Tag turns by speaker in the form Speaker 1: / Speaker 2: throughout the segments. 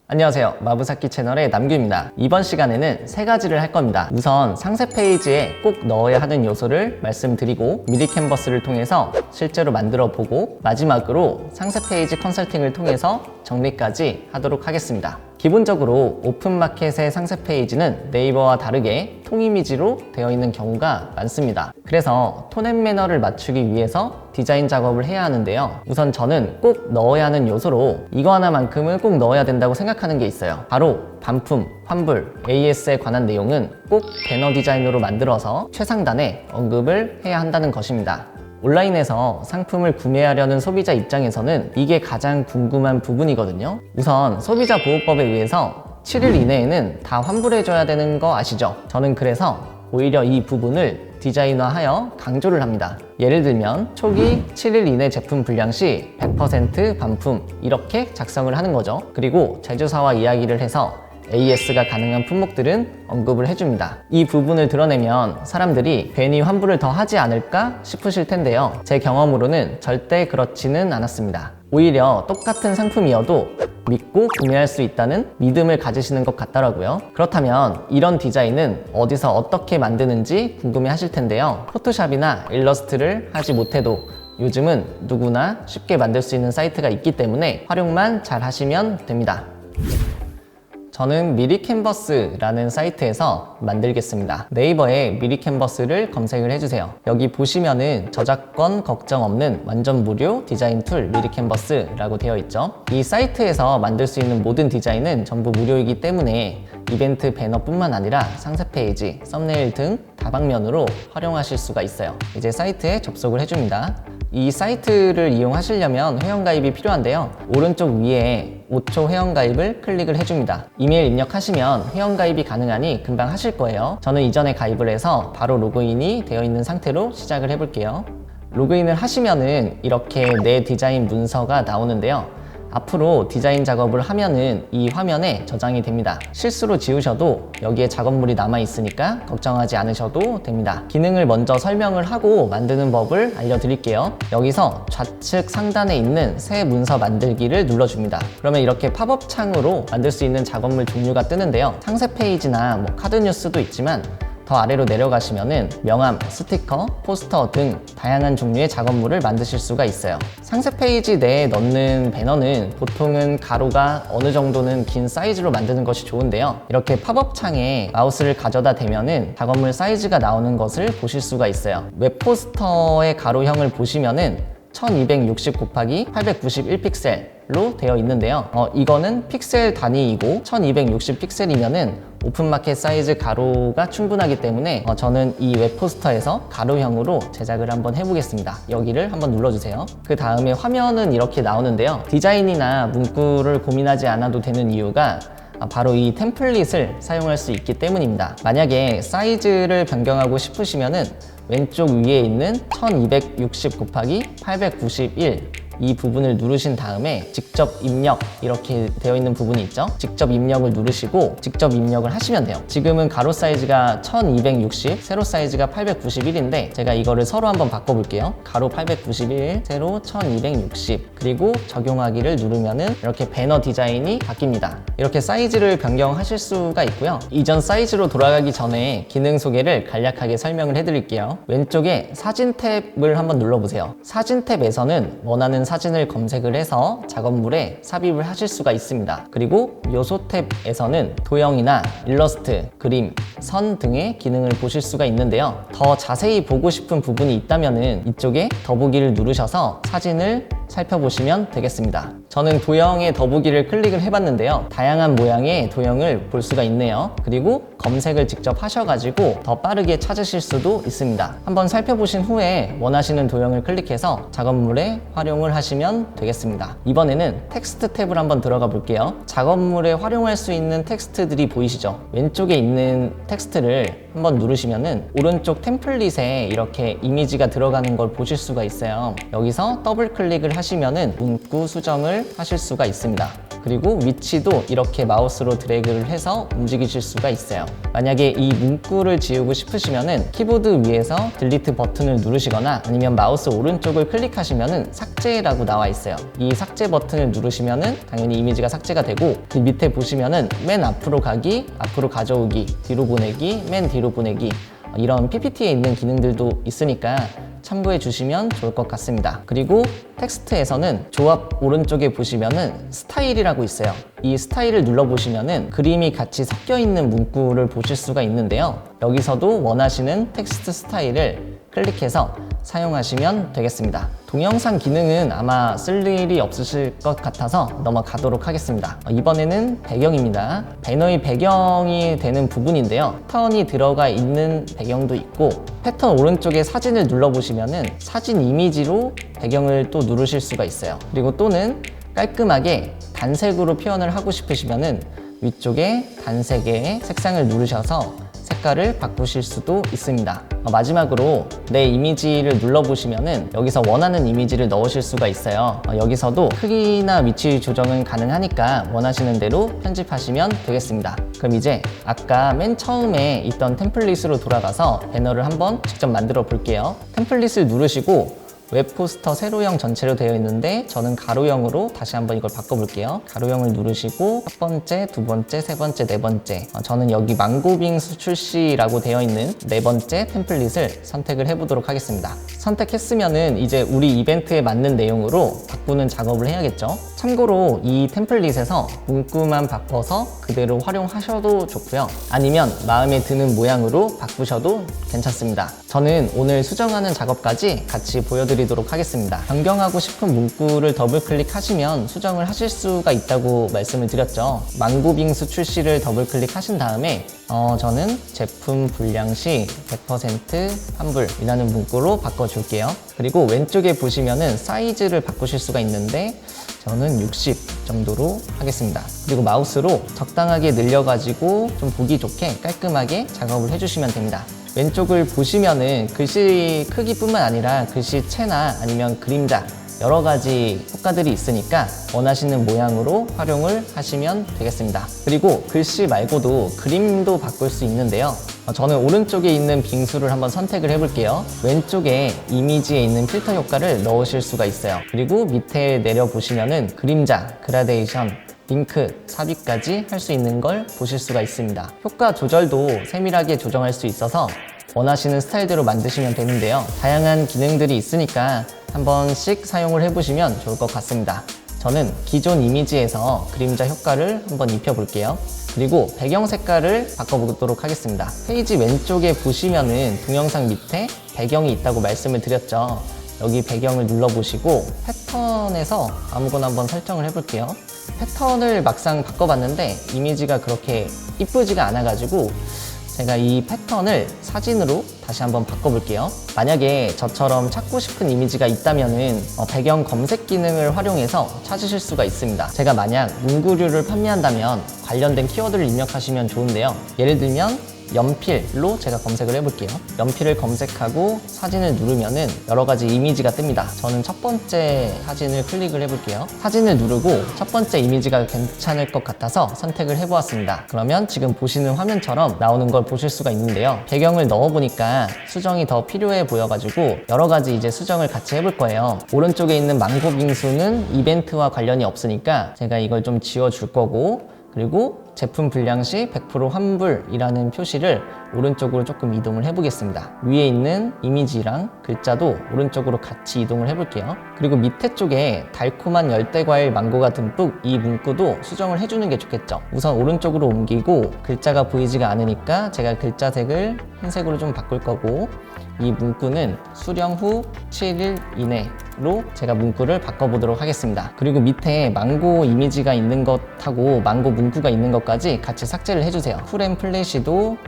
Speaker 1: 안녕하세요. 마부사키 채널의 남규입니다. 이번 시간에는 세 가지를 할 겁니다. 우선 상세 페이지에 꼭 넣어야 하는 요소를 말씀드리고 미리 캔버스를 통해서 실제로 만들어 보고 마지막으로 상세 페이지 컨설팅을 통해서 정리까지 하도록 하겠습니다. 기본적으로 오픈마켓의 상세 페이지는 네이버와 다르게 통이미지로 되어 있는 경우가 많습니다. 그래서 톤 앤 매너를 맞추기 위해서 디자인 작업을 해야 하는데요. 우선 저는 꼭 넣어야 하는 요소로 이거 하나만큼은 꼭 넣어야 된다고 생각하는 게 있어요. 바로 반품, 환불, AS에 관한 내용은 꼭 배너 디자인으로 만들어서 최상단에 언급을 해야 한다는 것입니다. 온라인에서 상품을 구매하려는 소비자 입장에서는 이게 가장 궁금한 부분이거든요. 우선 소비자보호법에 의해서 7일 이내에는 다 환불해줘야 되는 거 아시죠? 저는 그래서 오히려 이 부분을 디자인화하여 강조를 합니다. 예를 들면 초기 7일 이내 제품 불량 시 100% 반품 이렇게 작성을 하는 거죠. 그리고 제조사와 이야기를 해서 AS가 가능한 품목들은 언급을 해줍니다. 이 부분을 드러내면 사람들이 괜히 환불을 더 하지 않을까 싶으실 텐데요. 제 경험으로는 절대 그렇지는 않았습니다. 오히려 똑같은 상품이어도 믿고 구매할 수 있다는 믿음을 가지시는 것 같더라고요. 그렇다면 이런 디자인은 어디서 어떻게 만드는지 궁금해 하실 텐데요. 포토샵이나 일러스트를 하지 못해도 요즘은 누구나 쉽게 만들 수 있는 사이트가 있기 때문에 활용만 잘 하시면 됩니다. 저는 미리 캔버스라는 사이트에서 만들겠습니다. 네이버에 미리 캔버스를 검색을 해주세요. 여기 보시면은 저작권 걱정 없는 완전 무료 디자인 툴 미리 캔버스라고 되어 있죠. 이 사이트에서 만들 수 있는 모든 디자인은 전부 무료이기 때문에 이벤트 배너뿐만 아니라 상세 페이지, 썸네일 등 다방면으로 활용하실 수가 있어요. 이제 사이트에 접속을 해줍니다. 이 사이트를 이용하시려면 회원가입이 필요한데요. 오른쪽 위에 5초 회원가입을 클릭을 해줍니다. 이메일 입력하시면 회원가입이 가능하니 금방 하실 거예요. 저는 이전에 가입을 해서 바로 로그인이 되어 있는 상태로 시작을 해볼게요. 로그인을 하시면은 이렇게 내 디자인 문서가 나오는데요. 앞으로 디자인 작업을 하면은 이 화면에 저장이 됩니다. 실수로 지우셔도 여기에 작업물이 남아 있으니까 걱정하지 않으셔도 됩니다. 기능을 먼저 설명을 하고 만드는 법을 알려드릴게요. 여기서 좌측 상단에 있는 새 문서 만들기를 눌러줍니다. 그러면 이렇게 팝업 창으로 만들 수 있는 작업물 종류가 뜨는데요. 상세 페이지나 카드 뉴스도 있지만 더 아래로 내려가시면은 명함, 스티커, 포스터 등 다양한 종류의 작업물을 만드실 수가 있어요. 상세 페이지 내에 넣는 배너는 보통은 가로가 어느 정도는 긴 사이즈로 만드는 것이 좋은데요. 이렇게 팝업 창에 마우스를 가져다 대면은 작업물 사이즈가 나오는 것을 보실 수가 있어요. 웹 포스터의 가로형을 보시면은 1260 곱하기 891 픽셀로 되어 있는데요. 이거는 픽셀 단위이고 1260 픽셀이면은 오픈마켓 사이즈 가로가 충분하기 때문에 저는 이 웹포스터에서 가로형으로 제작을 한번 해보겠습니다. 여기를 한번 눌러주세요. 그 다음에 화면은 이렇게 나오는데요. 디자인이나 문구를 고민하지 않아도 되는 이유가 바로 이 템플릿을 사용할 수 있기 때문입니다. 만약에 사이즈를 변경하고 싶으시면은 왼쪽 위에 있는 1260 곱하기 891 이 부분을 누르신 다음에 직접 입력 이렇게 되어 있는 부분이 있죠. 직접 입력을 누르시고 직접 입력을 하시면 돼요. 지금은 가로 사이즈가 1260, 세로 사이즈가 891인데 제가 이거를 서로 한번 바꿔볼게요. 가로 891, 세로 1260 그리고 적용하기를 누르면은 이렇게 배너 디자인이 바뀝니다. 이렇게 사이즈를 변경하실 수가 있고요. 이전 사이즈로 돌아가기 전에 기능 소개를 간략하게 설명을 해드릴게요. 왼쪽에 사진 탭을 한번 눌러보세요. 사진 탭에서는 원하는 사진을 검색을 해서 작업물에 삽입을 하실 수가 있습니다. 그리고 요소 탭에서는 도형이나 일러스트, 그림, 선 등의 기능을 보실 수가 있는데요. 더 자세히 보고 싶은 부분이 있다면 이쪽에 더보기를 누르셔서 사진을 살펴보시면 되겠습니다. 저는 도형의 더보기를 클릭을 해봤는데요. 다양한 모양의 도형을 볼 수가 있네요. 그리고 검색을 직접 하셔가지고 더 빠르게 찾으실 수도 있습니다. 한번 살펴보신 후에 원하시는 도형을 클릭해서 작업물에 활용을 하시면 되겠습니다. 이번에는 텍스트 탭을 한번 들어가 볼게요. 작업물에 활용할 수 있는 텍스트들이 보이시죠? 왼쪽에 있는 텍스트를 한번 누르시면은 오른쪽 템플릿에 이렇게 이미지가 들어가는 걸 보실 수가 있어요. 여기서 더블 클릭을 하시면은 문구 수정을 하실 수가 있습니다. 그리고 위치도 이렇게 마우스로 드래그를 해서 움직이실 수가 있어요. 만약에 이 문구를 지우고 싶으시면은 키보드 위에서 딜리트 버튼을 누르시거나 아니면 마우스 오른쪽을 클릭하시면은 삭제라고 나와 있어요. 이 삭제 버튼을 누르시면은 당연히 이미지가 삭제가 되고, 그 밑에 보시면은 맨 앞으로 가기, 앞으로 가져오기, 뒤로 보내기, 맨 뒤로 보내기, 이런 PPT에 있는 기능들도 있으니까 참고해 주시면 좋을 것 같습니다. 그리고 텍스트에서는 조합 오른쪽에 보시면은 스타일이라고 있어요. 이 스타일을 눌러보시면은 그림이 같이 섞여 있는 문구를 보실 수가 있는데요. 여기서도 원하시는 텍스트 스타일을 클릭해서 사용하시면 되겠습니다. 동영상 기능은 아마 쓸 일이 없으실 것 같아서 넘어가도록 하겠습니다. 이번에는 배경입니다. 배너의 배경이 되는 부분인데요. 패턴이 들어가 있는 배경도 있고, 패턴 오른쪽에 사진을 눌러보시면은 사진 이미지로 배경을 또 누르실 수가 있어요. 그리고 또는 깔끔하게 단색으로 표현을 하고 싶으시면은 위쪽에 단색의 색상을 누르셔서 색깔을 바꾸실 수도 있습니다. 마지막으로 내 이미지를 눌러보시면은 여기서 원하는 이미지를 넣으실 수가 있어요. 여기서도 크기나 위치 조정은 가능하니까 원하시는 대로 편집하시면 되겠습니다. 그럼 이제 아까 맨 처음에 있던 템플릿으로 돌아가서 배너를 한번 직접 만들어 볼게요. 템플릿을 누르시고 웹포스터 세로형 전체로 되어 있는데 저는 가로형으로 다시 한번 이걸 바꿔볼게요. 가로형을 누르시고 첫 번째, 두 번째, 세 번째, 네 번째, 저는 여기 망고빙수 출시라고 되어 있는 네 번째 템플릿을 선택을 해보도록 하겠습니다. 선택했으면은 이제 우리 이벤트에 맞는 내용으로 바꾸는 작업을 해야겠죠. 참고로 이 템플릿에서 문구만 바꿔서 그대로 활용하셔도 좋고요. 아니면 마음에 드는 모양으로 바꾸셔도 괜찮습니다. 저는 오늘 수정하는 작업까지 같이 보여드리도록 하겠습니다. 변경하고 싶은 문구를 더블 클릭하시면 수정을 하실 수가 있다고 말씀을 드렸죠. 망고빙수 출시를 더블 클릭하신 다음에 저는 제품 불량 시 100% 환불이라는 문구로 바꿔줄게요. 그리고 왼쪽에 보시면은 사이즈를 바꾸실 수가 있는데 저는 60 정도로 하겠습니다. 그리고 마우스로 적당하게 늘려가지고 좀 보기 좋게 깔끔하게 작업을 해주시면 됩니다. 왼쪽을 보시면은 글씨 크기뿐만 아니라 글씨체나 아니면 그림자 여러 가지 효과들이 있으니까 원하시는 모양으로 활용을 하시면 되겠습니다. 그리고 글씨 말고도 그림도 바꿀 수 있는데요. 저는 오른쪽에 있는 빙수를 한번 선택을 해볼게요. 왼쪽에 이미지에 있는 필터 효과를 넣으실 수가 있어요. 그리고 밑에 내려보시면은 그림자, 그라데이션, 잉크, 삽입까지 할 수 있는 걸 보실 수가 있습니다. 효과 조절도 세밀하게 조정할 수 있어서 원하시는 스타일대로 만드시면 되는데요. 다양한 기능들이 있으니까 한 번씩 사용을 해보시면 좋을 것 같습니다. 저는 기존 이미지에서 그림자 효과를 한번 입혀볼게요. 그리고 배경 색깔을 바꿔보도록 하겠습니다. 페이지 왼쪽에 보시면은 동영상 밑에 배경이 있다고 말씀을 드렸죠. 여기 배경을 눌러보시고 패턴에서 아무거나 한번 설정을 해볼게요. 패턴을 막상 바꿔봤는데 이미지가 그렇게 이쁘지가 않아가지고 제가 이 패턴을 사진으로 다시 한번 바꿔볼게요. 만약에 저처럼 찾고 싶은 이미지가 있다면은 배경 검색 기능을 활용해서 찾으실 수가 있습니다. 제가 만약 문구류를 판매한다면 관련된 키워드를 입력하시면 좋은데요. 예를 들면 연필로 제가 검색을 해볼게요. 연필을 검색하고 사진을 누르면은 여러 가지 이미지가 뜹니다. 저는 첫 번째 사진을 클릭을 해볼게요. 사진을 누르고 첫 번째 이미지가 괜찮을 것 같아서 선택을 해보았습니다. 그러면 지금 보시는 화면처럼 나오는 걸 보실 수가 있는데요. 배경을 넣어보니까 수정이 더 필요해 보여가지고 여러 가지 이제 수정을 같이 해볼 거예요. 오른쪽에 있는 망고빙수는 이벤트와 관련이 없으니까 제가 이걸 좀 지워줄 거고, 그리고 제품 불량 시 100% 환불이라는 표시를 오른쪽으로 조금 이동을 해보겠습니다. 위에 있는 이미지랑 글자도 오른쪽으로 같이 이동을 해볼게요. 그리고 밑에 쪽에 달콤한 열대과일 망고가 듬뿍 이 문구도 수정을 해주는 게 좋겠죠. 우선 오른쪽으로 옮기고 글자가 보이지가 않으니까 제가 글자 색을 흰색으로 좀 바꿀 거고, 이 문구는 수령 후 7일 이내로 제가 문구를 바꿔보도록 하겠습니다. 그리고 밑에 망고 이미지가 있는 것하고 망고 문구가 있는 것까지 같이 삭제를 해주세요. 풀앤플래시도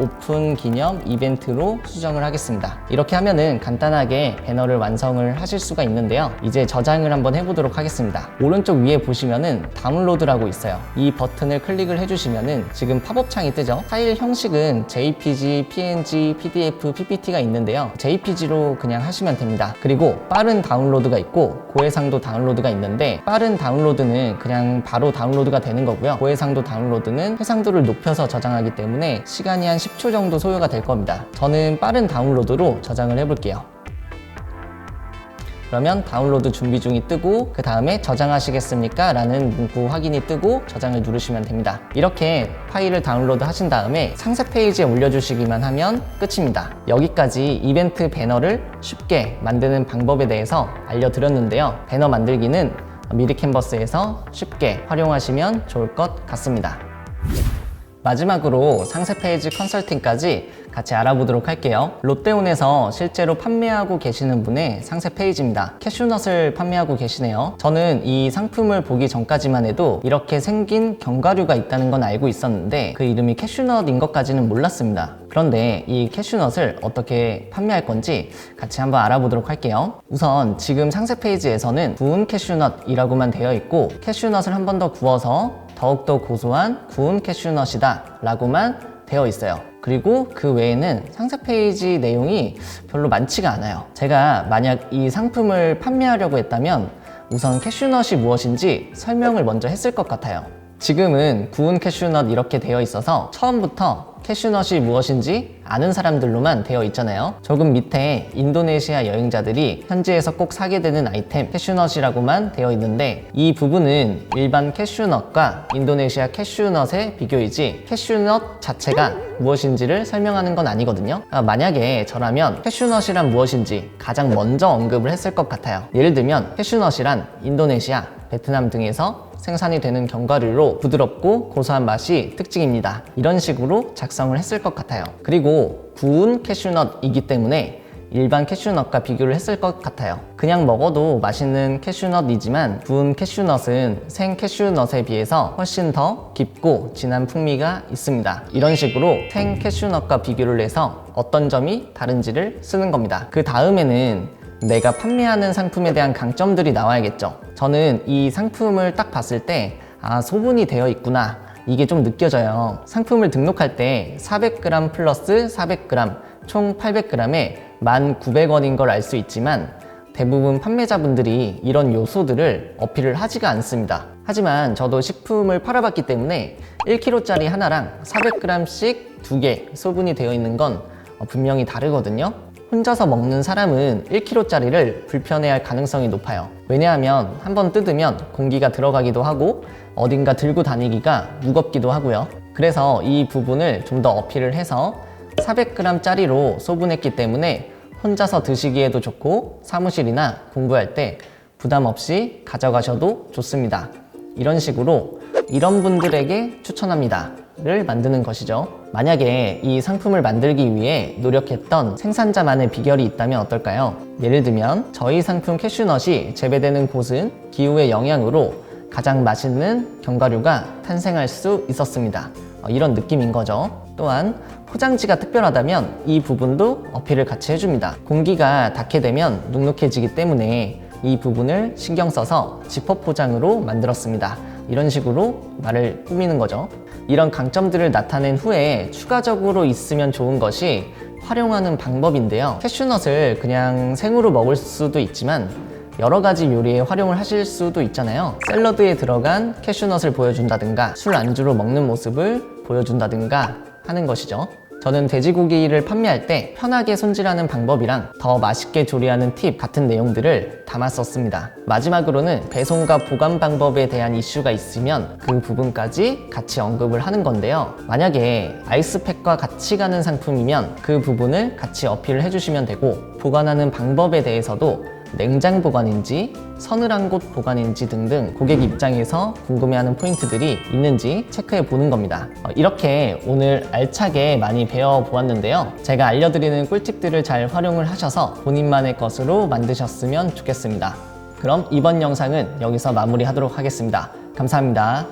Speaker 1: 오픈 기념 이벤트로 수정을 하겠습니다. 이렇게 하면은 간단하게 배너를 완성을 하실 수가 있는데요. 이제 저장을 한번 해보도록 하겠습니다. 오른쪽 위에 보시면은 다운로드라고 있어요. 이 버튼을 클릭을 해주시면은 지금 팝업 창이 뜨죠. 파일 형식은 JPG, PNG, PDF, PPT가 있는데요. JPG로 그냥 하시면 됩니다. 그리고 빠른 다운로드가 있고 고해상도 다운로드가 있는데, 빠른 다운로드는 그냥 바로 다운로드가 되는 거고요. 고해상도 다운로드는 해상도를 높여서 저장하기 때문에 시간이 한 10초 정도 소요가 될 겁니다. 저는 빠른 다운로드로 저장을 해볼게요. 그러면 다운로드 준비 중이 뜨고, 그 다음에 저장하시겠습니까? 라는 문구 확인이 뜨고 저장을 누르시면 됩니다. 이렇게 파일을 다운로드 하신 다음에 상세 페이지에 올려주시기만 하면 끝입니다. 여기까지 이벤트 배너를 쉽게 만드는 방법에 대해서 알려드렸는데요. 배너 만들기는 미리 캔버스에서 쉽게 활용하시면 좋을 것 같습니다. 마지막으로 상세 페이지 컨설팅까지 같이 알아보도록 할게요. 롯데온에서 실제로 판매하고 계시는 분의 상세 페이지입니다. 캐슈넛을 판매하고 계시네요. 저는 이 상품을 보기 전까지만 해도 이렇게 생긴 견과류가 있다는 건 알고 있었는데 그 이름이 캐슈넛인 것까지는 몰랐습니다. 그런데 이 캐슈넛을 어떻게 판매할 건지 같이 한번 알아보도록 할게요. 우선 지금 상세 페이지에서는 구운 캐슈넛이라고만 되어 있고, 캐슈넛을 한 번 더 구워서 더욱더 고소한 구운 캐슈넛이다 라고만 되어 있어요. 그리고 그 외에는 상세 페이지 내용이 별로 많지가 않아요. 제가 만약 이 상품을 판매하려고 했다면 우선 캐슈넛이 무엇인지 설명을 먼저 했을 것 같아요. 지금은 구운 캐슈넛 이렇게 되어 있어서 처음부터 캐슈넛이 무엇인지 아는 사람들로만 되어 있잖아요. 조금 밑에 인도네시아 여행자들이 현지에서 꼭 사게 되는 아이템 캐슈넛이라고만 되어 있는데, 이 부분은 일반 캐슈넛과 인도네시아 캐슈넛의 비교이지 캐슈넛 자체가 무엇인지를 설명하는 건 아니거든요. 만약에 저라면 캐슈넛이란 무엇인지 가장 먼저 언급을 했을 것 같아요. 예를 들면 캐슈넛이란 인도네시아, 베트남 등에서 생산이 되는 견과류로 부드럽고 고소한 맛이 특징입니다. 이런 식으로 작성을 했을 것 같아요. 그리고 구운 캐슈넛이기 때문에 일반 캐슈넛과 비교를 했을 것 같아요. 그냥 먹어도 맛있는 캐슈넛이지만 구운 캐슈넛은 생 캐슈넛에 비해서 훨씬 더 깊고 진한 풍미가 있습니다. 이런 식으로 생 캐슈넛과 비교를 해서 어떤 점이 다른지를 쓰는 겁니다. 그 다음에는 내가 판매하는 상품에 대한 강점들이 나와야겠죠. 저는 이 상품을 딱 봤을 때 소분이 되어 있구나, 이게 좀 느껴져요. 상품을 등록할 때 400g 플러스 400g 총 800g에 1,900원인 걸 알 수 있지만 대부분 판매자분들이 이런 요소들을 어필을 하지가 않습니다. 하지만 저도 식품을 팔아봤기 때문에 1kg짜리 하나랑 400g씩 2개 소분이 되어 있는 건 분명히 다르거든요. 혼자서 먹는 사람은 1kg짜리를 불편해할 가능성이 높아요. 왜냐하면 한번 뜯으면 공기가 들어가기도 하고 어딘가 들고 다니기가 무겁기도 하고요. 그래서 이 부분을 좀 더 어필을 해서 400g짜리로 소분했기 때문에 혼자서 드시기에도 좋고 사무실이나 공부할 때 부담 없이 가져가셔도 좋습니다. 이런 식으로 이런 분들에게 추천합니다 를 만드는 것이죠. 만약에 이 상품을 만들기 위해 노력했던 생산자만의 비결이 있다면 어떨까요? 예를 들면 저희 상품 캐슈넛이 재배되는 곳은 기후의 영향으로 가장 맛있는 견과류가 탄생할 수 있었습니다. 이런 느낌인 거죠. 또한 포장지가 특별하다면 이 부분도 어필을 같이 해줍니다. 공기가 닿게 되면 눅눅해지기 때문에 이 부분을 신경 써서 지퍼 포장으로 만들었습니다. 이런 식으로 말을 꾸미는 거죠. 이런 강점들을 나타낸 후에 추가적으로 있으면 좋은 것이 활용하는 방법인데요. 캐슈넛을 그냥 생으로 먹을 수도 있지만 여러 가지 요리에 활용을 하실 수도 있잖아요. 샐러드에 들어간 캐슈넛을 보여준다든가 술 안주로 먹는 모습을 보여준다든가 하는 것이죠. 저는 돼지고기를 판매할 때 편하게 손질하는 방법이랑 더 맛있게 조리하는 팁 같은 내용들을 담았었습니다. 마지막으로는 배송과 보관 방법에 대한 이슈가 있으면 그 부분까지 같이 언급을 하는 건데요. 만약에 아이스팩과 같이 가는 상품이면 그 부분을 같이 어필을 해주시면 되고, 보관하는 방법에 대해서도 냉장 보관인지 서늘한 곳 보관인지 등등 고객 입장에서 궁금해하는 포인트들이 있는지 체크해 보는 겁니다. 이렇게 오늘 알차게 많이 배워보았는데요. 제가 알려드리는 꿀팁들을 잘 활용을 하셔서 본인만의 것으로 만드셨으면 좋겠습니다. 그럼 이번 영상은 여기서 마무리하도록 하겠습니다. 감사합니다.